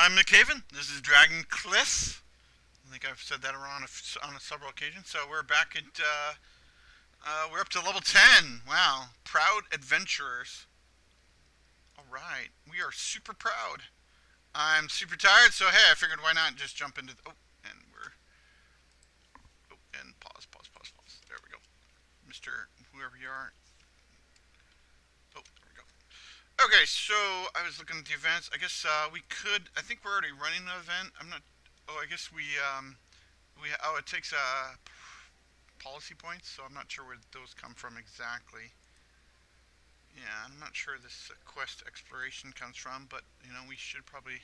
I'm McHaven. This is Dragpn. I think I've said that around on several occasions. So we're back at, we're up to level 10. Wow. Proud adventurers. All right. We are super proud. I'm super tired, so hey, I figured why not just jump into, and we're, and pause. There we go. Mr. Whoever you are. There we go. Okay, so I was looking at the events. I guess we could. I think we're already running the event. I'm not. Oh, I guess we. Oh, it takes policy points, so I'm not sure where those come from exactly. Yeah, I'm not sure this quest exploration comes from, but we should probably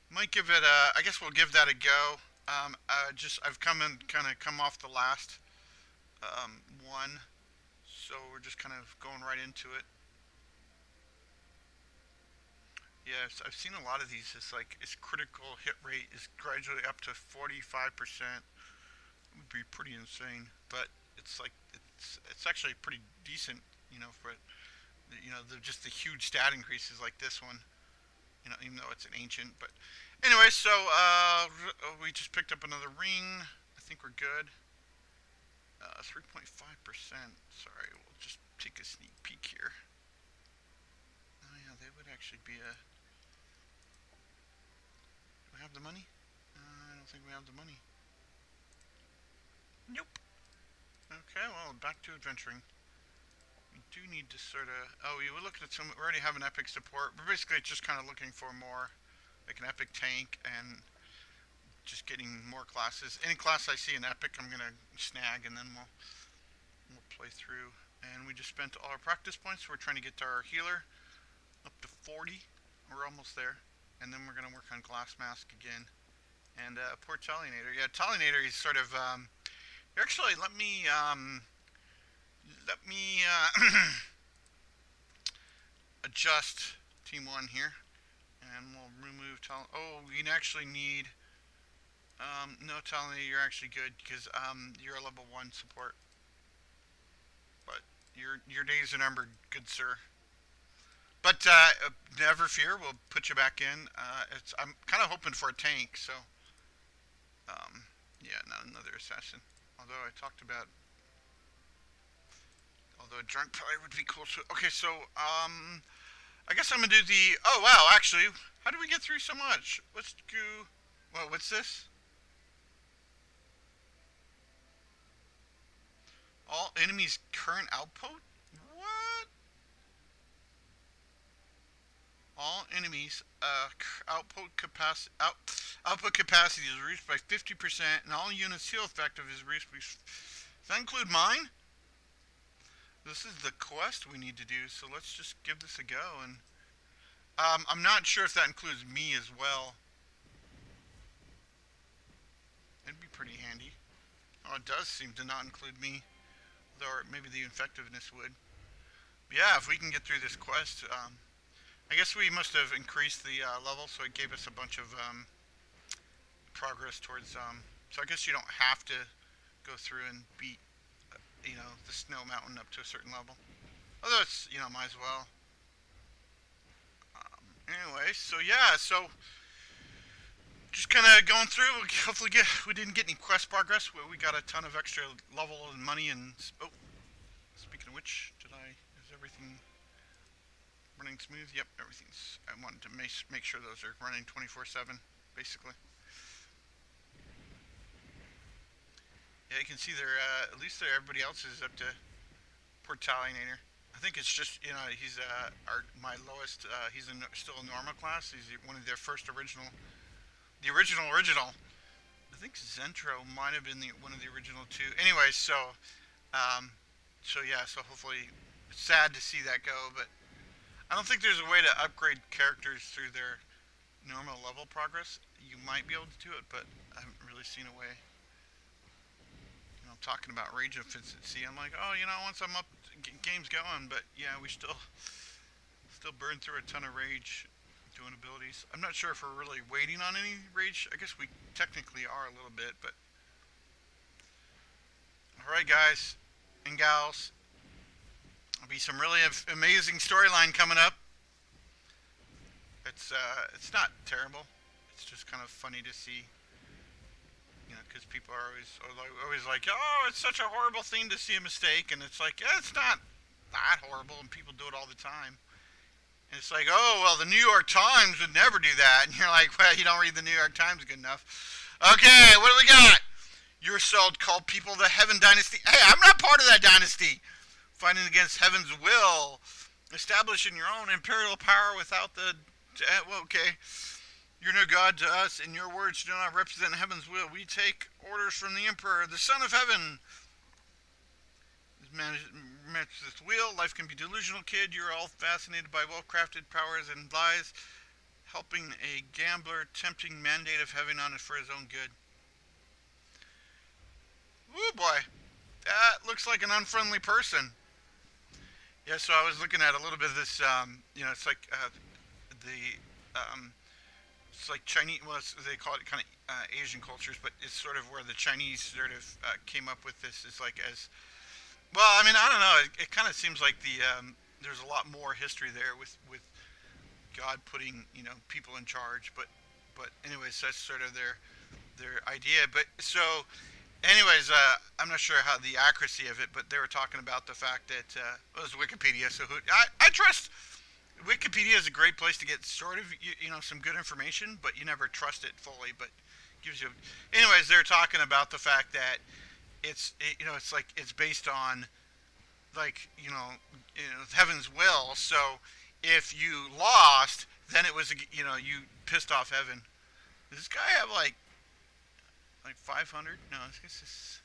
might give it a. I guess we'll give that a go. I've come off the last one, so we're just kind of going right into it. Yes, I've seen a lot of these. It's like its critical hit rate is gradually up to 45%. It would be pretty insane, but it's actually pretty decent, for just the huge stat increases like this one. Even though it's an ancient, but anyway, so we just picked up another ring. I think we're good. 3.5%. Sorry, we'll just take a sneak peek here. Oh yeah, they would actually be a. Do we have the money? I don't think we have the money. Nope. Okay, well, back to adventuring. We do need to sort of. Oh, we were looking at some. We already have an epic support. We're basically just kind of looking for more, like an epic tank, and just getting more classes. Any class I see in epic, I'm gonna snag, and then we'll play through. And we just spent all our practice points. We're trying to get our healer up to 40. We're almost there, and then we're gonna work on glass mask again. And poor Talionator. Yeah, Talionator is sort of. Actually, let me adjust Team 1 here, and we'll remove Oh, we actually need. No, Talionator, you're actually good because you're a level 1 support. But your days are numbered, good sir. But never fear, we'll put you back in. I'm kind of hoping for a tank, so yeah, not another assassin. Although a drunk probably would be cool too. Okay, so I guess I'm gonna do the. Oh wow, actually, how do we get through so much? Let's go. Well, what's this? All enemies' current output? What? All enemies' output capacity is reduced by 50%, and all units' heal effective is reduced by. Does that include mine? This is the quest we need to do, so let's just give this a go. And I'm not sure if that includes me as well. It'd be pretty handy. Oh, it does seem to not include me, though maybe the effectiveness would. But yeah, if we can get through this quest, I guess we must have increased the level, so it gave us a bunch of progress towards. So I guess you don't have to go through and beat, the snow mountain up to a certain level. Although it's, might as well. Anyway, so yeah, so just kind of going through. Hopefully, we didn't get any quest progress. We got a ton of extra level and money. And oh, speaking of which, is everything running smooth? Yep, everything's. I wanted to make sure those are running 24/7, basically. Yeah, you can see there. At least everybody else is up to poor Talionator. I think it's just he's my lowest. He's still a normal class. He's one of their first original. The original. I think Zentro might have been one of the original two. Anyway, so yeah, so hopefully, it's sad to see that go, but I don't think there's a way to upgrade characters through their normal level progress. You might be able to do it, but I haven't really seen a way. Talking about rage efficiency, I'm like, oh, once I'm up, game's going, but yeah, we still burn through a ton of rage doing abilities. I'm not sure if we're really waiting on any rage. I guess we technically are a little bit, but all right, guys and gals, there'll be some really amazing storyline coming up. it's not terrible. It's just kind of funny to see, because people are always like, oh, it's such a horrible thing to see a mistake, and it's like, yeah, it's not that horrible, and people do it all the time. And it's like, oh, well, the New York Times would never do that, and you're like, well, you don't read the New York Times good enough. Okay, what do we got? Your sold called people the Heaven Dynasty. Hey, I'm not part of that dynasty. Fighting against heaven's will, establishing your own imperial power without the. Well, okay. You're no God to us, and your words do not represent heaven's will. We take orders from the Emperor, the Son of Heaven. Manage this wheel. Life can be delusional, kid. You're all fascinated by well-crafted powers and lies, helping a gambler, tempting mandate of heaven on it for his own good. Woo boy, that looks like an unfriendly person. Yeah, so I was looking at a little bit of this. It's like the it's like Chinese. Well, they call it kind of Asian cultures, but it's sort of where the Chinese sort of came up with this. Is like as well. I mean, I don't know. It kind of seems like there's a lot more history there with God putting people in charge. But anyways, that's sort of their idea. But so anyways, I'm not sure how the accuracy of it, but they were talking about the fact that it was Wikipedia. So I trust Wikipedia is a great place to get sort of some good information, but you never trust it fully. But it gives you. Anyways, they're talking about the fact that it's like it's based on like heaven's will. So if you lost, then it was you pissed off heaven. Does this guy have like 500? No, I guess it's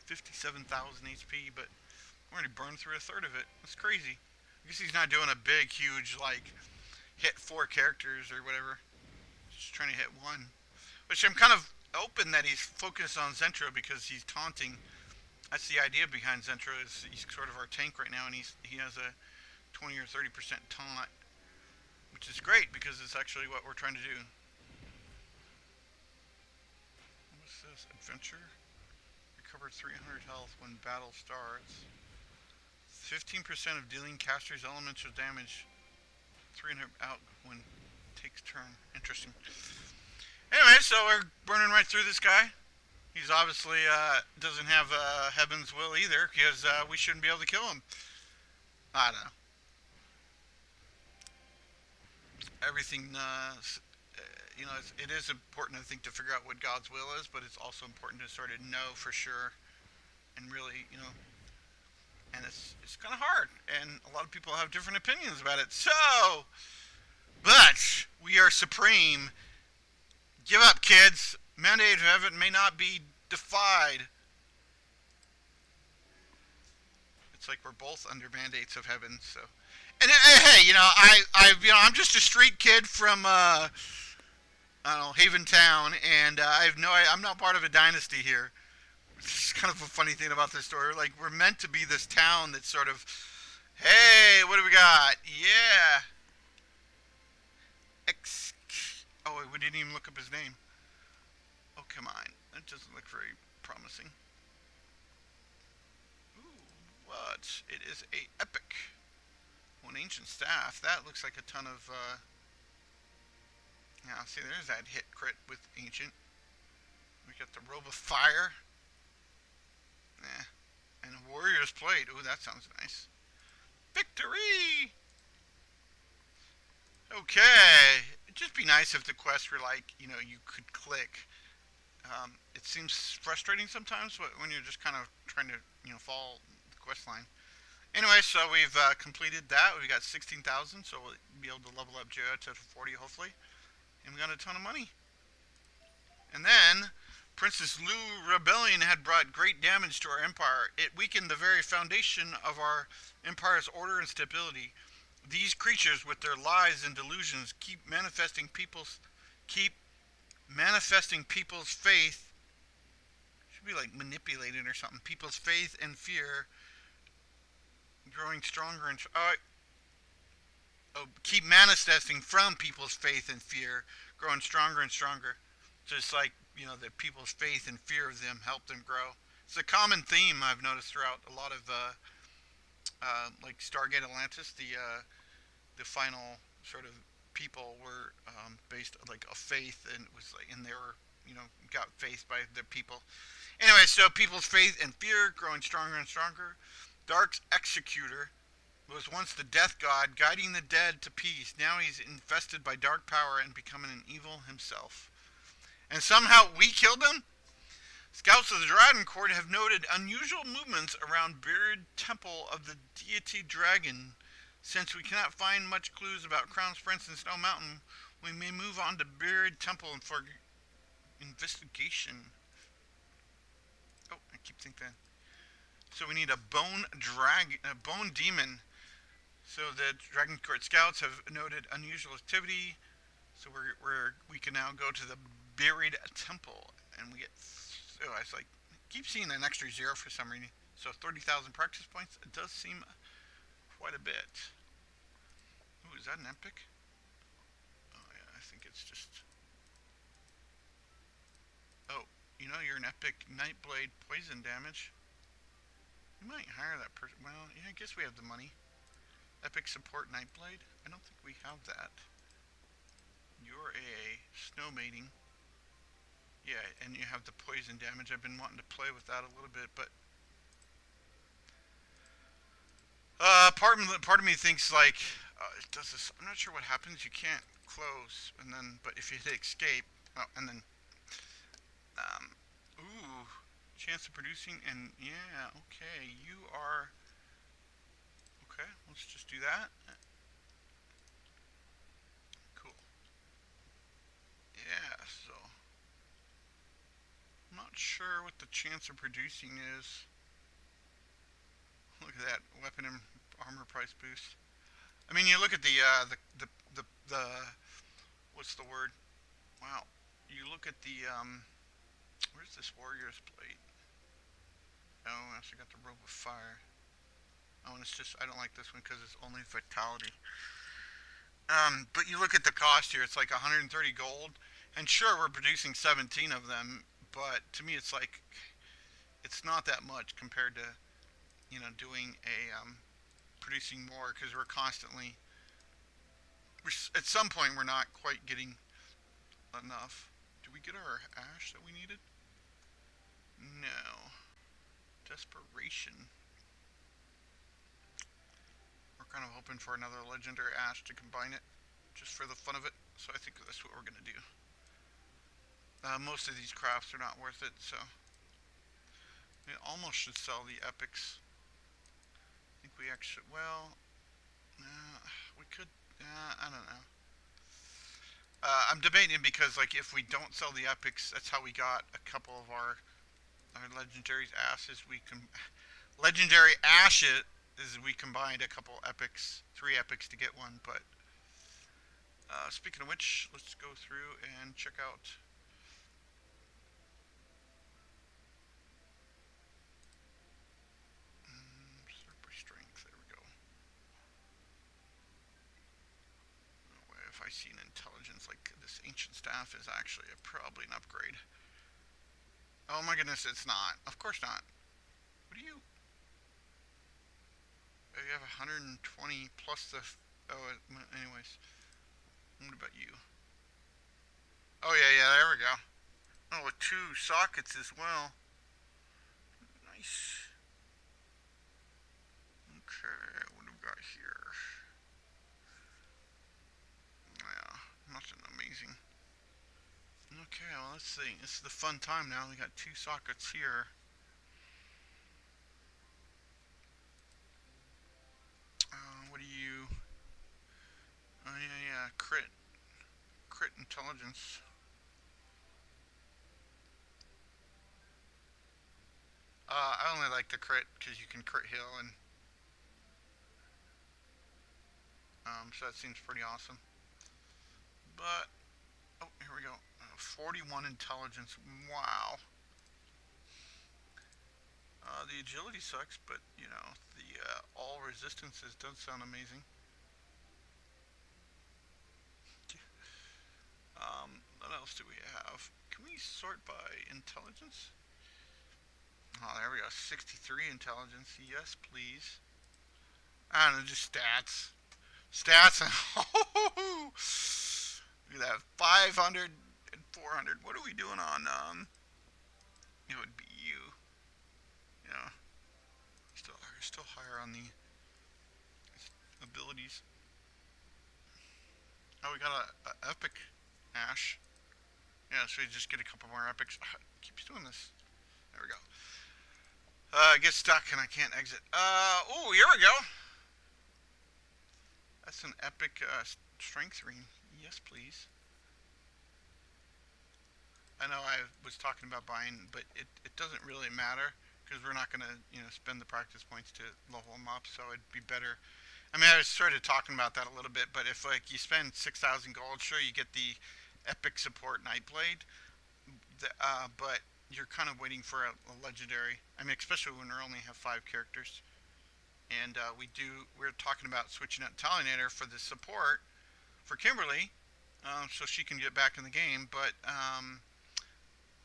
57,000 HP, but we already burned through a third of it. That's crazy. I guess he's not doing a big, huge like hit 4 characters or whatever. Just trying to hit one. Which I'm kind of open that he's focused on Zentro because he's taunting. That's the idea behind Zentro is he's sort of our tank right now, and he has a 20 or 30% taunt, which is great because it's actually what we're trying to do. What's this? Adventure? Recover 300 health when battle starts. 15% of dealing caster's elemental damage. 300 out when takes turn. Interesting. Anyway, so we're burning right through this guy. He's obviously doesn't have heaven's will either because we shouldn't be able to kill him. I don't know. Everything, it is important, I think, to figure out what God's will is, but it's also important to sort of know for sure and really, and it's kind of hard, and a lot of people have different opinions about it. So, but we are supreme. Give up, kids. Mandate of heaven may not be defied. It's like we're both under mandates of heaven. So, and hey, I'm just a street kid from I don't know, Haven Town, and I'm not part of a dynasty here. It's kind of a funny thing about this story. Like we're meant to be this town that's sort of, hey, what do we got? Yeah. Oh wait, we didn't even look up his name. Oh, come on. That doesn't look very promising. Ooh, what? It is a epic. Oh, an ancient staff. That looks like a ton of, yeah, see, there's that hit crit with ancient. We got the robe of fire. And a warrior's plate. Ooh, that sounds nice. Victory! Okay. It'd just be nice if the quests were like, you could click. It seems frustrating sometimes when you're just kind of trying to, follow the quest line. Anyway, so we've completed that. We got 16,000, so we'll be able to level up Joe to 40, hopefully. And we got a ton of money. And then, Princess Lu Rebellion had brought great damage to our empire. It weakened the very foundation of our empire's order and stability. These creatures, with their lies and delusions, keep manifesting people's faith. Should be like manipulated or something. People's faith and fear, growing stronger and keep manifesting from people's faith and fear, growing stronger and stronger. Just like that people's faith and fear of them help them grow. It's a common theme I've noticed throughout a lot of like Stargate Atlantis, the final sort of people were based like a faith, and it was like, and they were, got faith by the people. Anyway, so people's faith and fear growing stronger and stronger. Dark's executor was once the death god, guiding the dead to peace. Now he's infested by dark power and becoming an evil himself. And somehow we killed him? Scouts of the Dragon Court have noted unusual movements around buried temple of the deity Dragon. Since we cannot find much clues about Crown's Prince in Snow Mountain, we may move on to buried temple for investigation. Oh, I keep thinking. So we need a bone demon. So the Dragon Court Scouts have noted unusual activity. So we can now go to the buried temple, and we get. Oh, I was like, keep seeing an extra 0 for some reason. So 30,000 practice points. It does seem quite a bit. Ooh, is that an epic? Oh yeah, I think it's just. Oh, you're an epic Nightblade poison damage. We might hire that person. Well, yeah, I guess we have the money. Epic support Nightblade. I don't think we have that. You're a snow mating. Yeah, and you have the poison damage. I've been wanting to play with that a little bit, but part of me thinks like it does this. I'm not sure what happens. You can't close, and then but if you hit escape, oh, and then ooh, chance of producing, and yeah, okay, you are okay. Let's just do that. Cool. Yeah. So I'm not sure what the chance of producing is. Look at that weapon and armor price boost. I mean, you look at the what's the word? Wow. You look at the where's this warrior's plate? Oh, I also got the robe of fire. Oh, and it's just I don't like this one because it's only vitality. But you look at the cost here; it's like 130 gold, and sure we're producing 17 of them, but to me it's like it's not that much compared to doing a producing more because we're constantly at some point we're not quite getting enough. Did we get our ash that we needed? No. Desperation. We're kind of hoping for another legendary ash to combine it just for the fun of it. So I think that's what we're going to do. Most of these crafts are not worth it, so we almost should sell the epics. I think we actually, well, we could, I don't know. I'm debating because like if we don't sell the epics, that's how we got a couple of our legendary ashes. Legendary ashes is we combined a couple epics, 3 epics to get one. But speaking of which, let's go through and check out. Super strength. There we go. If I see an intelligence like this ancient staff is actually probably an upgrade. Oh my goodness, it's not. Of course not. What do you? Oh, you have 120 plus the. Oh, anyways. What about you? Oh yeah, there we go. Oh, with 2 sockets as well. Nice. Okay, what do we got here? Yeah, nothing amazing. Okay, well let's see. This is the fun time now. We got 2 sockets here. What do you? Oh yeah, crit intelligence. I only like the crit because you can crit heal, and so that seems pretty awesome. But oh, here we go. 41 intelligence. Wow. The agility sucks, but the all resistances does sound amazing. What else do we have? Can we sort by intelligence? Oh, there we go. 63 intelligence. Yes, please. I don't know, just stats. Stats. Look at that. 500 and 400. What are we doing on, it would be you. Yeah. Still higher on the abilities. Oh, we got a epic Ash. Yeah, so we just get a couple more epics. Keeps doing this. There we go. I get stuck and I can't exit. Oh, here we go. That's an epic strength ring. Yes, please. I know I was talking about buying, but it doesn't really matter because we're not gonna spend the practice points to level them up. So it'd be better. I mean, I was sort of talking about that a little bit, but if like you spend 6,000 gold, sure you get the epic support Nightblade, but you're kind of waiting for a legendary. I mean, especially when we only have 5 characters, and we're talking about switching out Talionator for the support for Kimberly, so she can get back in the game. But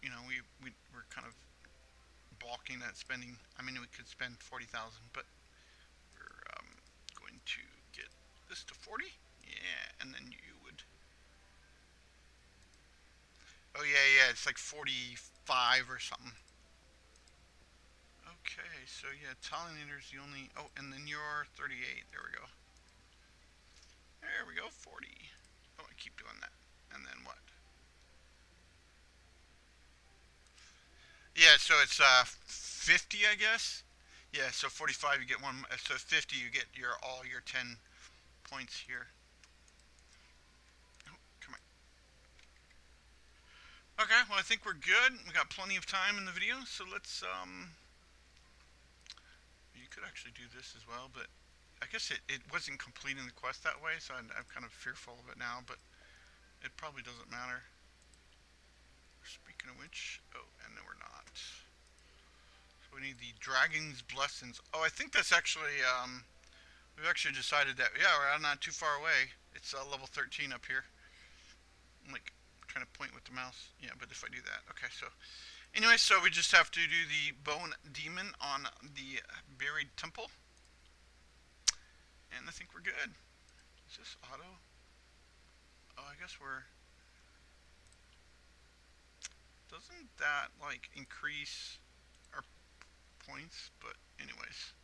we're kind of balking at spending. I mean, we could spend 40,000, but we're going to get this to 40. Yeah, and then you would. Oh yeah, it's like 45 or something. Okay, so yeah, Talionator's the only. Oh, and then you're 38. There we go. There we go, 40. Oh, I keep doing that. And then what? Yeah, so it's 50, I guess. Yeah, so 45 you get one. So 50 you get all your 10 points here. Oh, come on. Okay, well I think we're good. We got plenty of time in the video, so let's You could actually do this as well, but I guess it wasn't completing the quest that way, so I'm kind of fearful of it now, but it probably doesn't matter. Speaking of which, oh, and no, we're not. So we need the Dragon's Blessings. Oh, I think that's actually, we've actually decided that, yeah, we're not too far away. It's level 13 up here. I'm like trying to point with the mouse. Yeah, but if I do that, okay, so. Anyway, so we just have to do the Bone Demon on the Buried Temple. And I think we're good. Is this auto? Oh, I guess we're. Doesn't that, like, increase our points? But, anyways.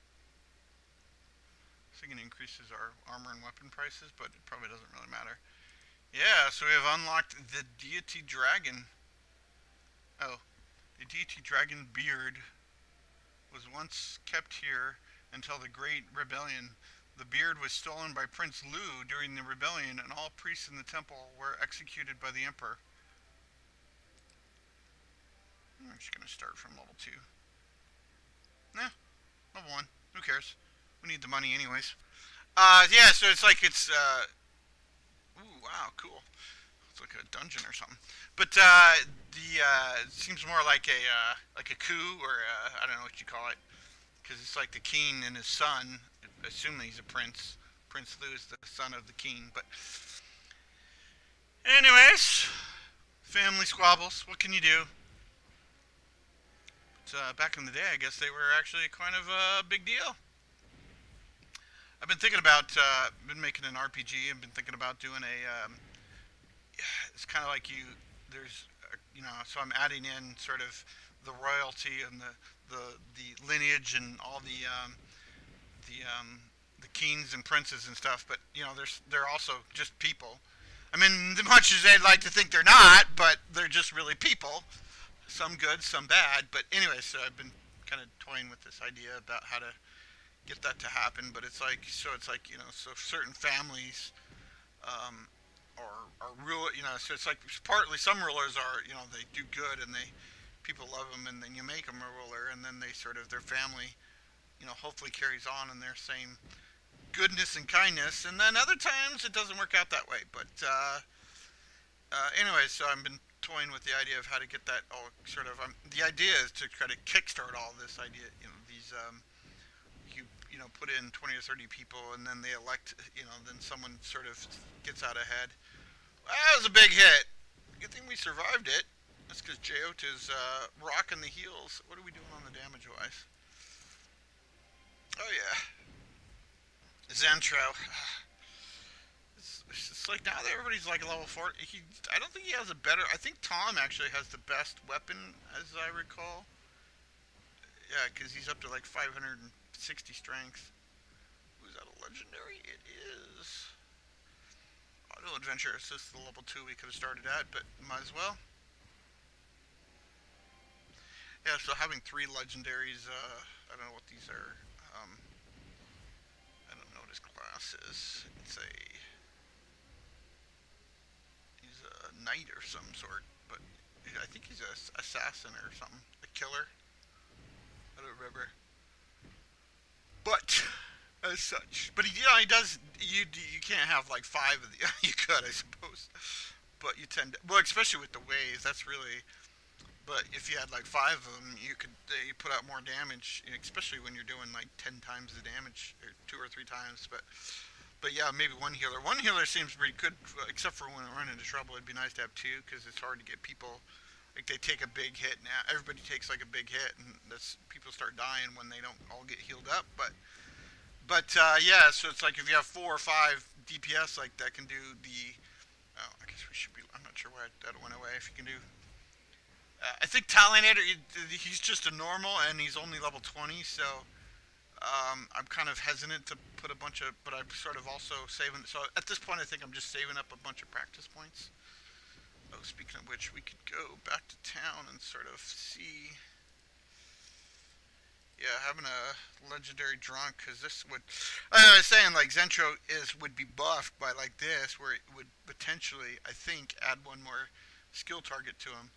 I think it increases our armor and weapon prices, but it probably doesn't really matter. Yeah, so we have unlocked the Deity Dragon. Oh, the Deity Dragon Beard was once kept here until the Great Rebellion. The beard was stolen by Prince Lu during the rebellion, and all priests in the temple were executed by the Emperor. I'm just gonna start from level 2. Nah, level 1. Who cares? We need the money anyways. Yeah, so it's like ooh, wow, cool. It's like a dungeon or something. But it seems more like a coup, or I don't know what you call it, because it's like the king and his son. Assuming he's a prince. Prince Lou is the son of the king. But anyways, family squabbles. What can you do? But, back in the day, I guess they were actually kind of a big deal. I've been thinking about been making an RPG. I've been thinking about doing a. It's kind of like there's so I'm adding in sort of the royalty and the lineage and all the um, the kings and princes and stuff, but they're also just people. I mean, as much as they'd like to think they're not, but they're just really people. Some good, some bad. But anyway, so I've been kind of toying with this idea about how to get that to happen. But it's like so certain families um, are rule. So it's like partly some rulers are they do good and they people love them, and then you make them a ruler, and then they sort of their family hopefully carries on in their same goodness and kindness, and then other times it doesn't work out that way. But anyway, so I've been toying with the idea of how to get that all sort of. The idea is to try to kickstart all this idea. These put in 20 or 30 people, and then they elect. Then someone sort of gets out ahead. Well, that was a big hit. Good thing we survived it. That's because Jyota's rocking the heels. What are we doing on the damage wise? Oh yeah, Zentro. It's like now that everybody's like level 4. I don't think he has a better. I think Tom actually has the best weapon, as I recall. Yeah, because he's up to like 560 strength. Was that a legendary? It is. Auto Adventure Assist, the level 2 we could have started at, but might as well. Yeah, so having three legendaries, I don't know what these are. Um, I don't know what his class is. He's a knight or some sort, but I think he's a assassin or something, a killer. I don't remember. But as such, but he does. You can't have like five of the. You could, I suppose, but you tend to, well, especially with the waves. That's really. But if you had like five of them, you put out more damage, especially when you're doing like 10 times the damage, or two or three times. But yeah, maybe one healer. One healer seems pretty good, except for when we run into trouble. It'd be nice to have two because it's hard to get people. Like they take a big hit now. Everybody takes like a big hit, and that's people start dying when they don't all get healed up. But yeah, so it's like if you have four or five DPS like that can do the. Oh, I guess we should be. I'm not sure why that went away. If you can do. I think Talinator, he's just a normal, and he's only level 20, so I'm kind of hesitant to put a bunch of, but I'm sort of also saving. So at this point, I think I'm just saving up a bunch of practice points. Oh, speaking of which, we could go back to town and sort of see. Yeah, having a legendary drunk, because this would. I was saying like Zentro would be buffed by like this, where it would potentially, I think, add one more skill target to him.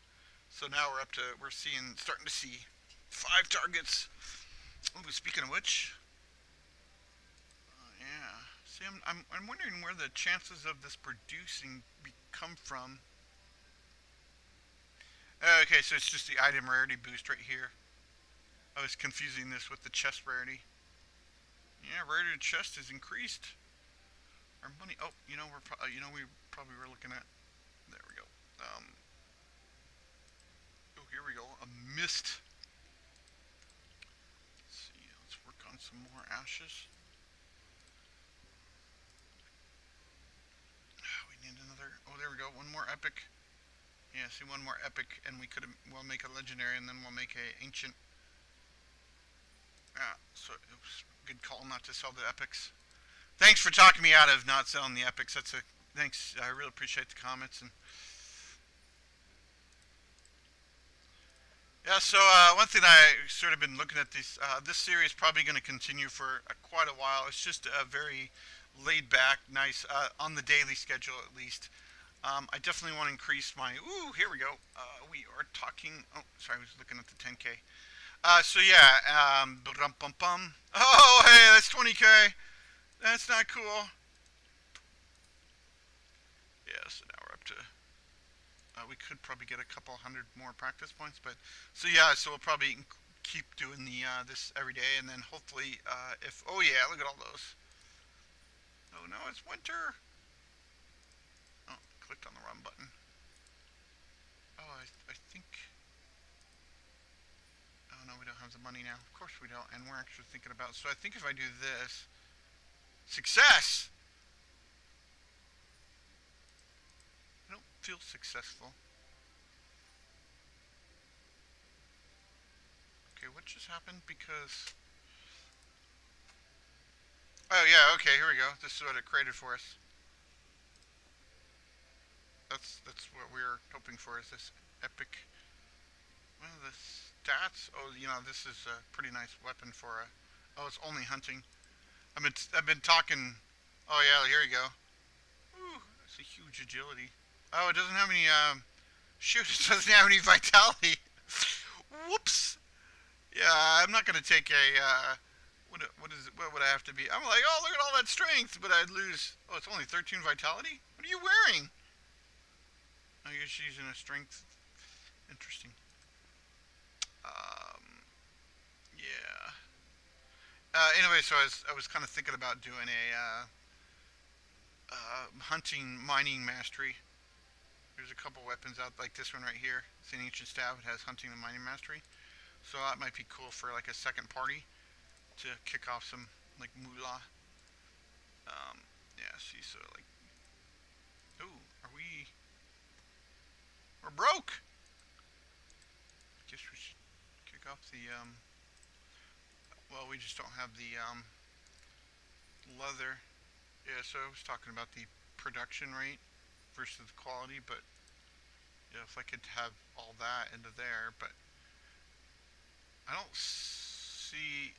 So now we're starting to see five targets. Oh, speaking of which, yeah. See, I'm wondering where the chances of this producing come from. Okay, so it's just the item rarity boost right here. I was confusing this with the chest rarity. Yeah, rarity of chest is increased. Our money. Oh, we probably were looking at. There we go. Oh, here we go. A mist. Let's see. Let's work on some more ashes. We need another. Oh, there we go. One more epic. Yeah, see, one more epic, and we'll make a legendary, and then we'll make a ancient. Yeah, so it was a good call not to sell the epics. Thanks for talking me out of not selling the epics. Thanks. I really appreciate the comments. And yeah, so one thing I sort of been looking at this series is probably going to continue for quite a while. It's just a very laid back, nice on the daily schedule at least. I definitely want to increase my. Ooh, here we go. We are talking. Oh, sorry, I was looking at the 10K. So yeah, bum bum bum. Oh, hey, that's 20K. That's not cool. Yeah, so now we're up to. We could probably get a couple hundred more practice points, but so yeah, so we'll probably keep doing the this every day, and then hopefully, if oh yeah, look at all those. Oh no, it's winter. Oh, clicked on the wrong button. Oh, I think. Oh no, we don't have the money now. Of course we don't, and we're actually thinking about. So I think if I do this, success. I don't feel successful. Okay, what just happened? Because. Oh yeah, okay, here we go. This is what it created for us. That's what we were hoping for. Is this epic? Well, the stats. Oh, this is a pretty nice weapon for a. Oh, it's only hunting. I've been talking. Oh yeah, here you go. Ooh, that's a huge agility. Oh, it doesn't have any. Shoot, it doesn't have any vitality. Whoops. Yeah, I'm not gonna take a. What is it? What would I have to be? I'm like, oh, look at all that strength, but I'd lose. Oh, it's only 13 vitality. What are you wearing? Oh, you're just using a strength. Interesting. Um, yeah. Anyway, so I was kind of thinking about doing a hunting mining mastery. There's a couple weapons out like this one right here. It's an ancient staff. It has hunting and mining mastery. So that might be cool for like a second party to kick off some like moolah. Um, yeah. See, so like We're broke. Guess we should kick off the, well, we just don't have the, leather. Yeah, so I was talking about the production rate versus the quality, but yeah, if I could have all that into there, but I don't see,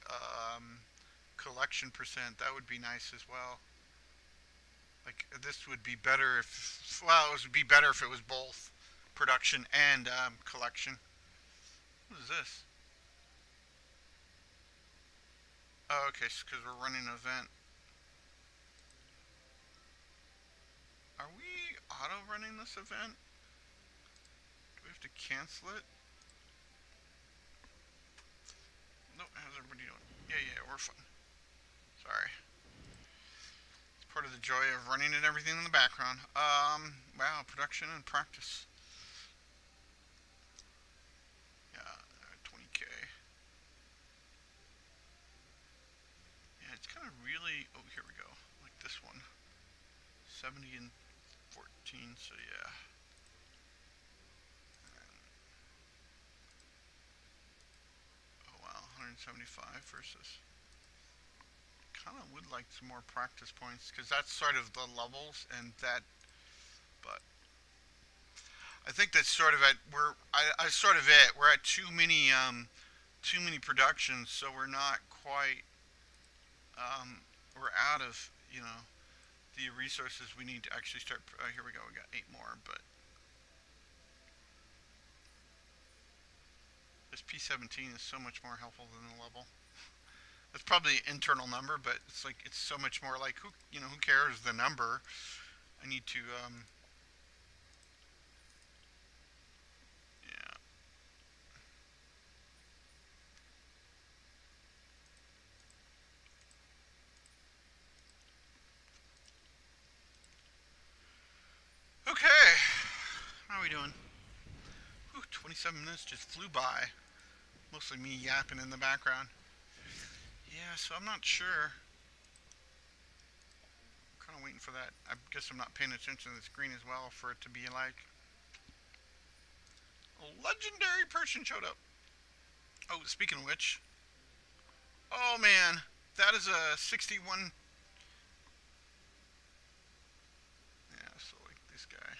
collection percent. That would be nice as well. Like, this would be better if, well, it would be better if it was both production and, collection. What is this? Oh, okay, because we're running an event. Are we auto running this event? Do we have to cancel it? No, how's everybody doing? Yeah, we're fine. Sorry. It's part of the joy of running and everything in the background. Wow, production and practice. Yeah, 20K. Yeah, it's kind of really, oh, here we go. Like this one. 70 and 14, so yeah. Oh wow, 175 versus. Kind of would like some more practice points because that's sort of the levels and that, but I think that's sort of at I sort of it. We're at too many productions, so we're not quite we're out of the resources we need to actually start. Here we go. We got 8 more, but this P17 is so much more helpful than the level. That's probably an internal number, but it's like it's so much more like who cares the number? I need to yeah. Okay, how are we doing? Whew, 27 minutes just flew by. Mostly me yapping in the background. Yeah, so I'm not sure. I'm kind of waiting for that. I guess I'm not paying attention to the screen as well for it to be like a legendary person showed up. Oh, speaking of which, oh man, that is a 61. Yeah, so like this guy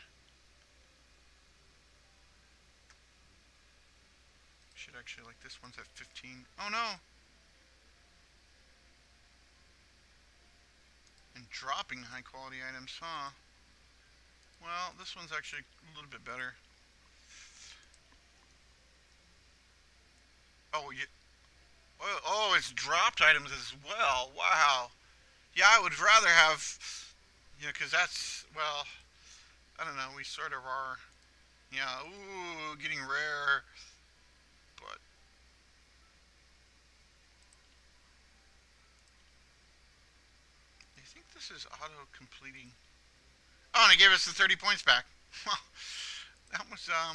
should actually like this one's at 15. Oh no, and dropping high quality items, huh? Well, this one's actually a little bit better. Oh, yeah. Oh, it's dropped items as well. Wow. Yeah, I would rather have. Yeah, because that's well. I don't know. We sort of are. Yeah. Ooh, getting rare. But I think this is auto completing. Oh, and it gave us the 30 points back. That was how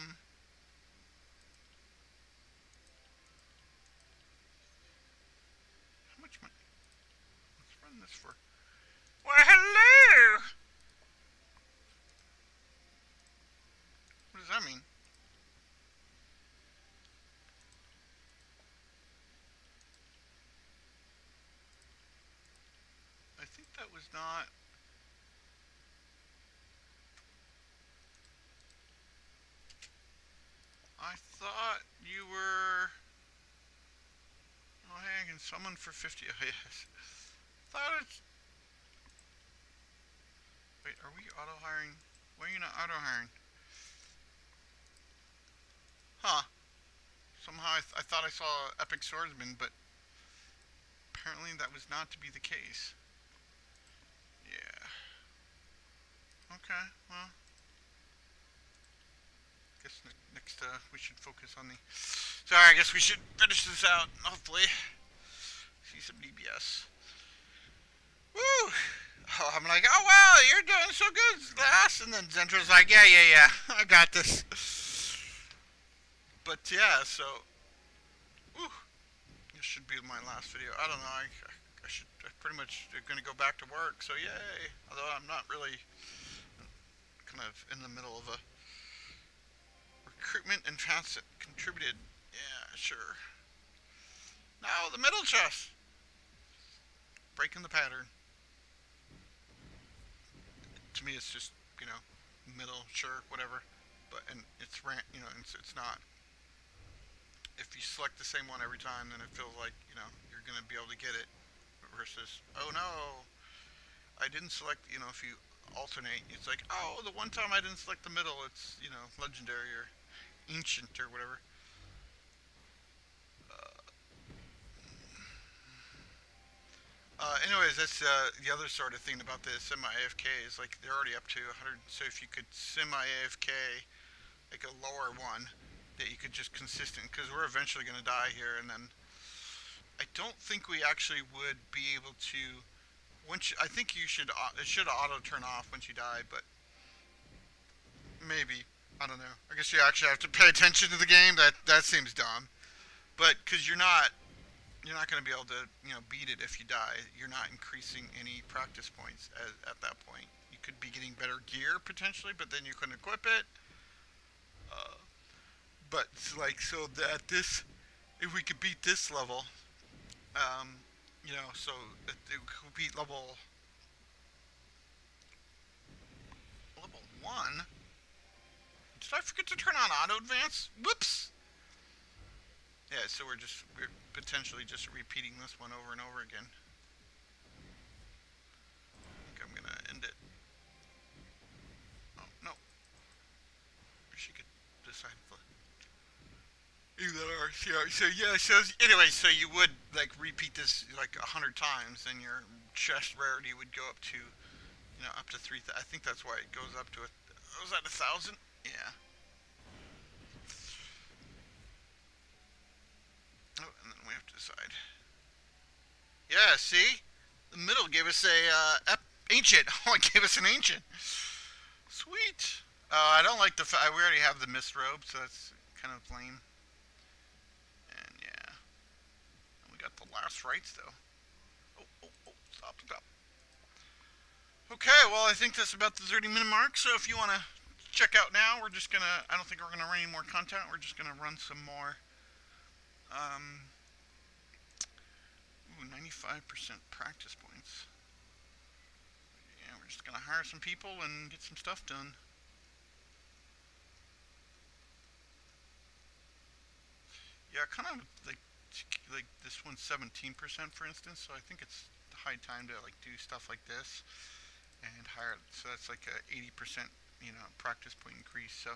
much money? Let's run this for. Well, hello. What does that mean? I think that was not. I thought you were. Oh, hey, I can summon for 50. Oh, yes. Thought it's. Wait, are we auto hiring? Why are you not auto hiring? Huh. Somehow I thought I saw Epic Swordsman, but apparently that was not to be the case. Yeah. Okay, well. I guess next we should focus on the. Sorry, I guess we should finish this out. Hopefully. See some DBS. Woo! Oh, I'm like, oh wow, you're doing so good, Lass. And then Zentra's like, yeah, I got this. But yeah, so. Woo! This should be my last video. I don't know. I should. I pretty much going to go back to work. So yay! Although I'm not really kind of in the middle of a Recruitment and facet contributed. Yeah, sure. Now the middle chest. Breaking the pattern. To me, it's just, you know, middle, sure, whatever. But, and it's, it's not. If you select the same one every time, then it feels like, you're going to be able to get it. Versus, oh no, I didn't select, if you alternate, it's like, oh, the one time I didn't select the middle, it's, legendary or ancient or whatever. Anyways, that's the other sort of thing about the semi AFK is like they're already up to 100. So if you could semi AFK like a lower one, that you could just consistent because we're eventually going to die here, and then I don't think we actually would be able to. I think you should. It should auto turn off once you die, but maybe I don't know. I guess you actually have to pay attention to the game. That seems dumb, but because you're not going to be able to beat it if you die. You're not increasing any practice points at that point. You could be getting better gear potentially, but then you couldn't equip it. Uh, but like so that this, if we could beat this level, um, so it could beat level 1. Did I forget to turn on auto advance? Whoops. Yeah, so we're potentially just repeating this one over and over again. I think I'm gonna end it. Oh no, she could decide. Either or. So yeah. So anyway, so you would like repeat this like 100 times, and your chest rarity would go up to up to 3. I think that's why it goes up to was that 1,000? Yeah. Oh, and then we have to decide. Yeah. See, the middle gave us a ancient. Oh, it gave us an ancient. Sweet. I don't like we already have the mist robe, so that's kind of lame. And yeah, and we got the last rites though. Oh, stop. Okay, well I think that's about the 30-minute mark. So if you want to check out now, we're just gonna. I don't think we're gonna run any more content. We're just gonna run some more. 95% practice points. Yeah, we're just gonna hire some people and get some stuff done. Yeah, kind of like this one's 17% for instance. So I think it's high time to like do stuff like this and hire. So that's like a 80% practice point increase. So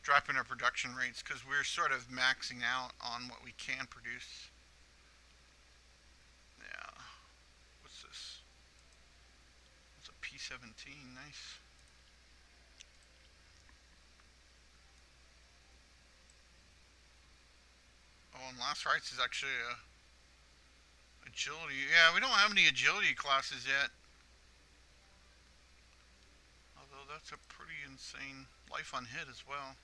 dropping our production rates because we're sort of maxing out on what we can produce. Yeah. What's this? It's a P17. Nice. Oh, and last rights is actually a agility. Yeah, we don't have any agility classes yet. Although that's a pretty insane life on hit as well.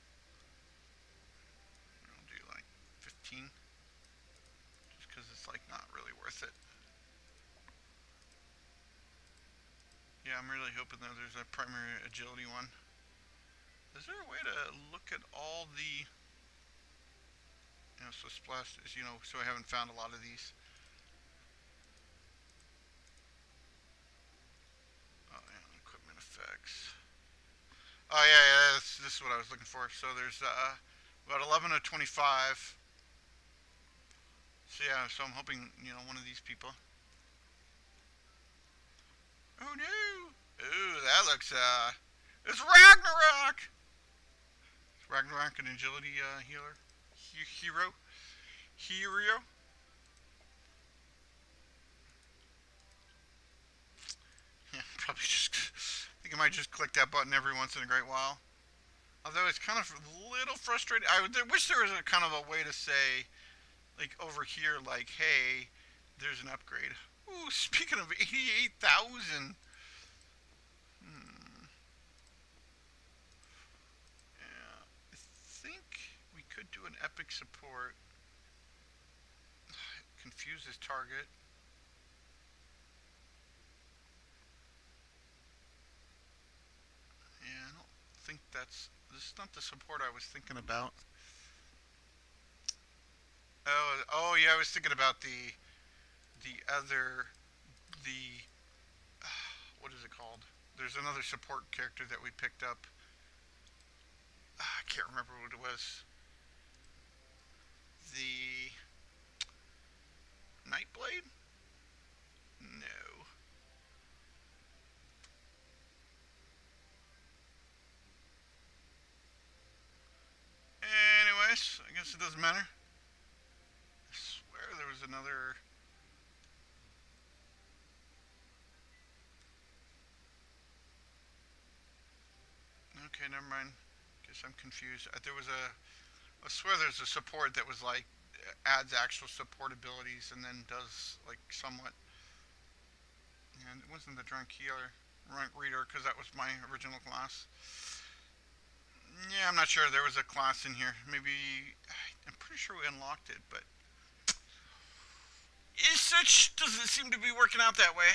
I'll do like 15. Just because it's like not really worth it. Yeah, I'm really hoping that there's a primary agility one. Is there a way to look at all the so splash is so I haven't found a lot of these. Oh yeah, equipment effects. Oh yeah, this is what I was looking for. So there's about 11 to 25. So yeah, so I'm hoping one of these people. Oh no! Ooh, that looks it's Ragnarok. Is Ragnarok an agility healer? Hero? Hero? Yeah, probably just. I think I might just click that button every once in a great while. Although it's kind of a little frustrating. I wish there was a kind of a way to say, like over here, like, hey, there's an upgrade. Ooh, speaking of 88,000. Hmm. Yeah, I think we could do an epic support. Confuse his target. Yeah, I don't think this That's not the support I was thinking about. Oh yeah, I was thinking about the other the what is it called? There's another support character that we picked up. I can't remember what it was. The Nightblade? No. Anyways, I guess it doesn't matter. I swear there was another. Okay, never mind. Guess I'm confused. There was a. I swear there's a support that was like adds actual support abilities and then does like somewhat. And it wasn't the drunk healer, drunk reader, because that was my original class. Yeah, I'm not sure. There was a class in here. Maybe I'm pretty sure we unlocked it, but it such doesn't seem to be working out that way.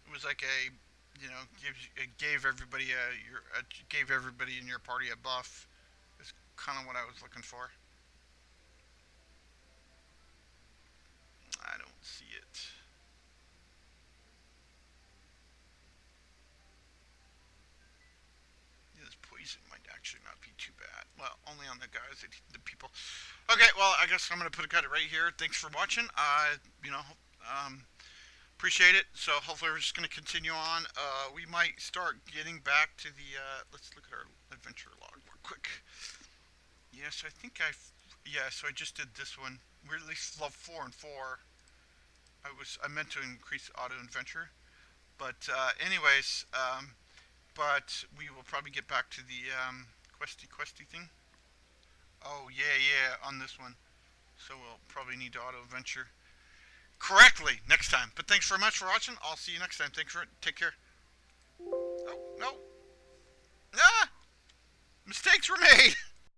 It was like a, it gave everybody gave everybody in your party a buff. Is kind of what I was looking for. I don't see it. Yeah, this poison might actually not be too bad. Well, only on the guys, the people. Okay, well, I guess I'm gonna cut it right here. Thanks for watching. Um, appreciate it. So hopefully we're just gonna continue on. We might start getting back to the. Let's look at our adventure log real quick. Yes, I think I. Yeah, so I just did this one. We're at least level 4 and 4. I meant to increase auto adventure, but anyways, but we will probably get back to the questy thing. Oh yeah, on this one. So we'll probably need to auto adventure correctly next time. But thanks very much for watching. I'll see you next time. Thanks for it. Take care. Oh no. Ah! Mistakes were made.